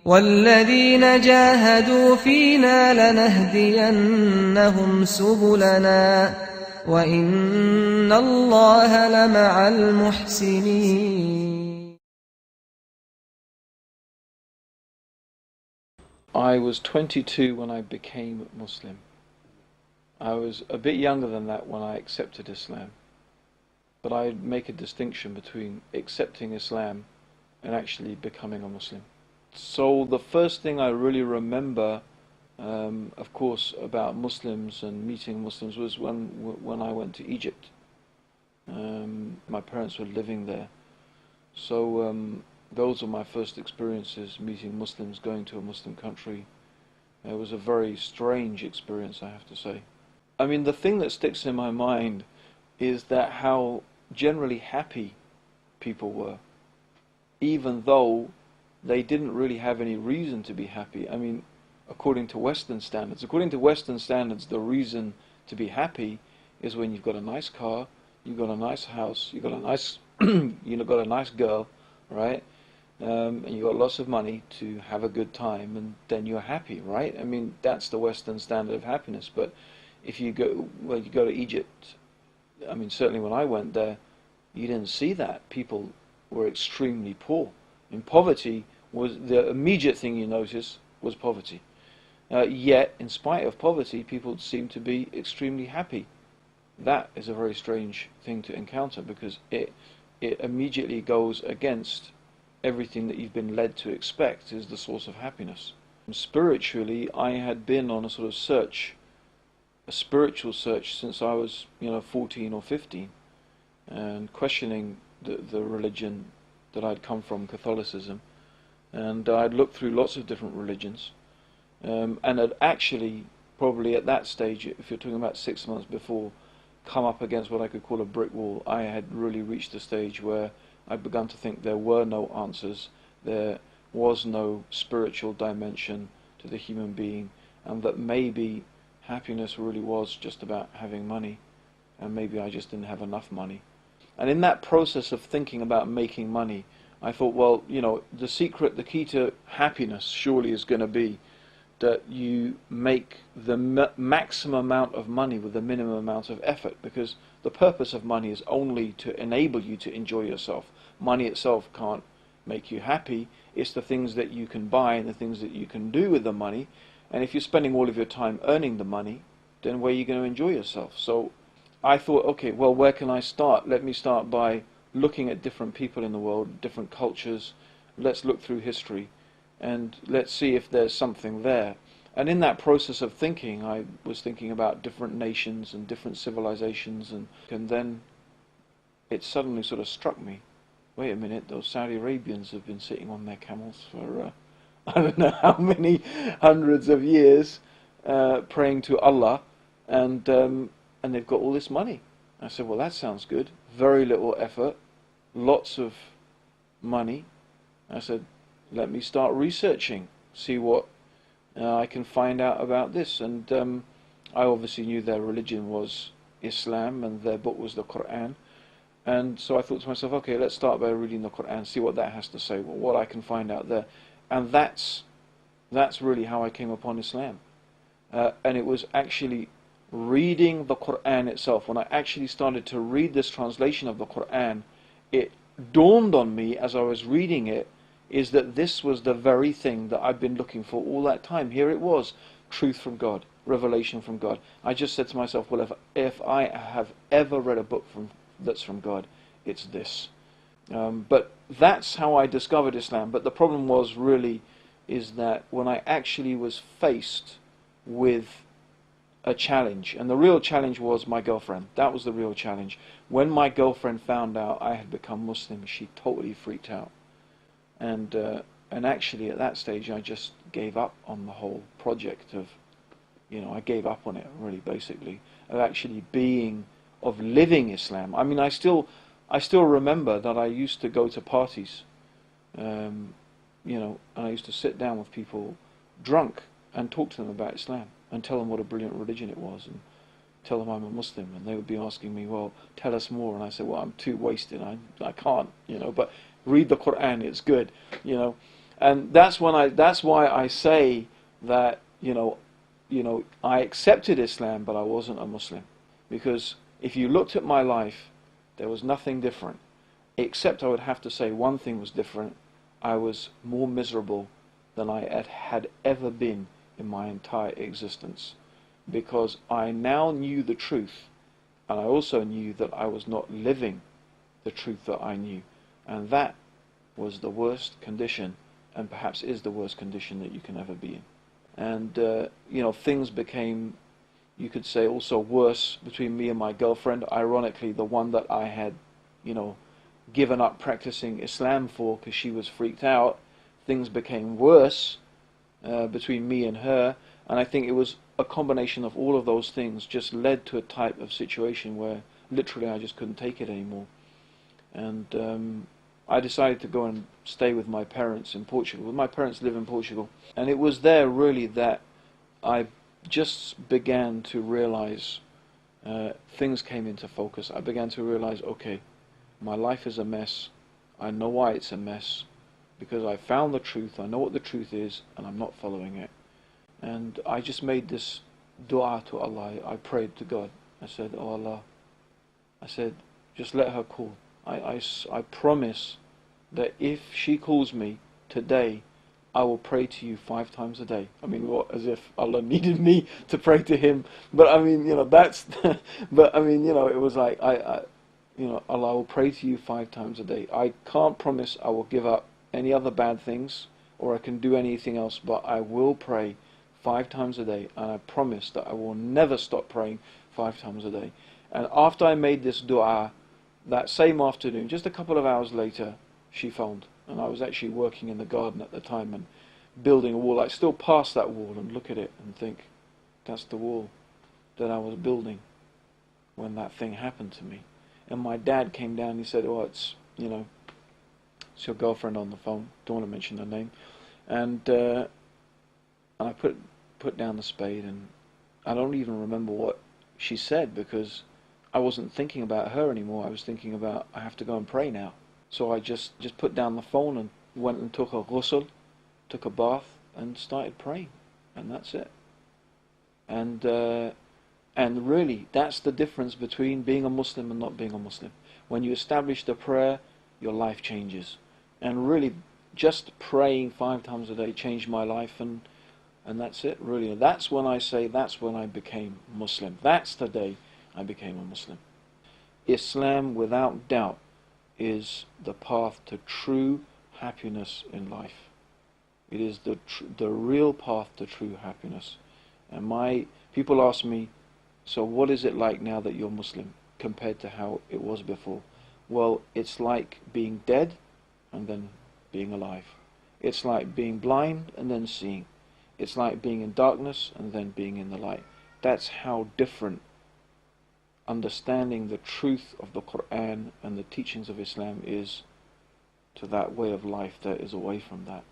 والذين جاهدوا فينا لنهدينهم سبلنا وإن الله لمع المحسنين. I was 22 when I became Muslim. I was a bit younger than that when I accepted Islam. But I make a distinction between accepting Islam and actually becoming a Muslim. So the first thing I really remember, of course, about Muslims and meeting Muslims was when I went to Egypt. My parents were living there. So those were my first experiences, meeting Muslims, going to a Muslim country. It was a very strange experience, I have to say. I mean, the thing that sticks in my mind is that how generally happy people were, even though they didn't really have any reason to be happy. I mean, according to Western standards. According to Western standards, the reason to be happy is when you've got a nice car, you've got a nice house, you've got a nice, got a nice girl, right? And you got lots of money to have a good time, and then you're happy, right? I mean, that's the Western standard of happiness. But if you go to Egypt, I mean, certainly when I went there, you didn't see that. People were extremely poor. In poverty was the immediate thing you notice was poverty. Yet, in spite of poverty, people seem to be extremely happy. That is a very strange thing to encounter, because it immediately goes against everything that you've been led to expect is the source of happiness. And spiritually, I had been on a sort of search, a spiritual search, since I was 14 or 15, and questioning the religion that I'd come from, Catholicism, and I'd looked through lots of different religions, and had actually, probably at that stage, if you're talking about 6 months before, come up against what I could call a brick wall. I had really reached a stage where I'd begun to think there were no answers, there was no spiritual dimension to the human being, and that maybe happiness really was just about having money, and maybe I just didn't have enough money. And in that process of thinking about making money, I thought, well, the key to happiness surely is going to be that you make the maximum amount of money with the minimum amount of effort, because the purpose of money is only to enable you to enjoy yourself. Money itself can't make you happy. It's the things that you can buy and the things that you can do with the money. And if you're spending all of your time earning the money, then where are you going to enjoy yourself? So I thought, okay, well, where can I start? Let me start by looking at different people in the world, different cultures. Let's look through history, and let's see if there's something there. And in that process of thinking, I was thinking about different nations and different civilizations, and then it suddenly sort of struck me, wait a minute, those Saudi Arabians have been sitting on their camels for I don't know how many hundreds of years, praying to Allah, and they've got all this money. I said, well, that sounds good. Very little effort, lots of money. I said, let me start researching, see what I can find out about this. And I obviously knew their religion was Islam and their book was the Quran. And so I thought to myself, okay, let's start by reading the Quran, see what that has to say, what I can find out there. And that's really how I came upon Islam. And it was actually reading the Quran itself. When I actually started to read this translation of the Quran, it dawned on me as I was reading it, is that this was the very thing that I've been looking for all that time. Here it was, truth from God, revelation from God. I just said to myself, well, if I have ever read a book that's from God, it's this. But that's how I discovered Islam. But the problem is that when I actually was faced with a challenge, and the real challenge was my girlfriend. That was the real challenge. When my girlfriend found out I had become Muslim, she totally freaked out. And actually at that stage I just gave up on the whole project of, I gave up on it really, basically, of living Islam. I mean, I still remember that I used to go to parties, and I used to sit down with people drunk and talk to them about Islam and tell them what a brilliant religion it was and tell them I'm a Muslim, and they would be asking me, well, tell us more, and I said, well, I'm too wasted, I can't, but read the Quran, it's good, And that's why I say that, I accepted Islam, but I wasn't a Muslim. Because if you looked at my life, there was nothing different. Except I would have to say one thing was different. I was more miserable than I had ever been in my entire existence. Because I now knew the truth, and I also knew that I was not living the truth that I knew. And that was the worst condition, and perhaps is the worst condition that you can ever be in. And, things became, you could say, also worse between me and my girlfriend. Ironically, the one that I had, given up practicing Islam for because she was freaked out. Things became worse between me and her. And I think it was a combination of all of those things just led to a type of situation where literally I just couldn't take it anymore. And I decided to go and stay with my parents in Portugal. My parents live in Portugal. And it was there really that I just began to realize things came into focus. I began to realize, okay, my life is a mess. I know why it's a mess. Because I found the truth, I know what the truth is, and I'm not following it. And I just made this dua to Allah. I prayed to God. I said, oh Allah, I said, just let her call. I promise that if she calls me today, I will pray to you 5 times a day. I mean, what, as if Allah needed me to pray to Him. But I mean, that's, but I mean, it was like, Allah will pray to you 5 times a day. I can't promise I will give up any other bad things, or I can do anything else, but I will pray 5 times a day, and I promise that I will never stop praying 5 times a day. And after I made this dua, that same afternoon, just a couple of hours later, she phoned. And I was actually working in the garden at the time and building a wall. I still pass that wall and look at it and think, that's the wall that I was building when that thing happened to me. And my dad came down and he said, oh, it's your girlfriend on the phone. Don't want to mention her name. And I put down the spade, and I don't even remember what she said because I wasn't thinking about her anymore. I was thinking about, I have to go and pray now. So I just put down the phone and went and took a ghusl, took a bath, and started praying. And that's it. And really, that's the difference between being a Muslim and not being a Muslim. When you establish the prayer, your life changes. And really, just praying 5 times a day changed my life, and that's it, really. And that's when I say, that's when I became Muslim. That's the day I became a Muslim. Islam, without doubt, is the path to true happiness in life. It is the real path to true happiness. And people ask me, so what is it like now that you're Muslim compared to how it was before? Well, it's like being dead and then being alive. It's like being blind and then seeing. It's like being in darkness and then being in the light. That's how different understanding the truth of the Quran and the teachings of Islam is to that way of life that is away from that.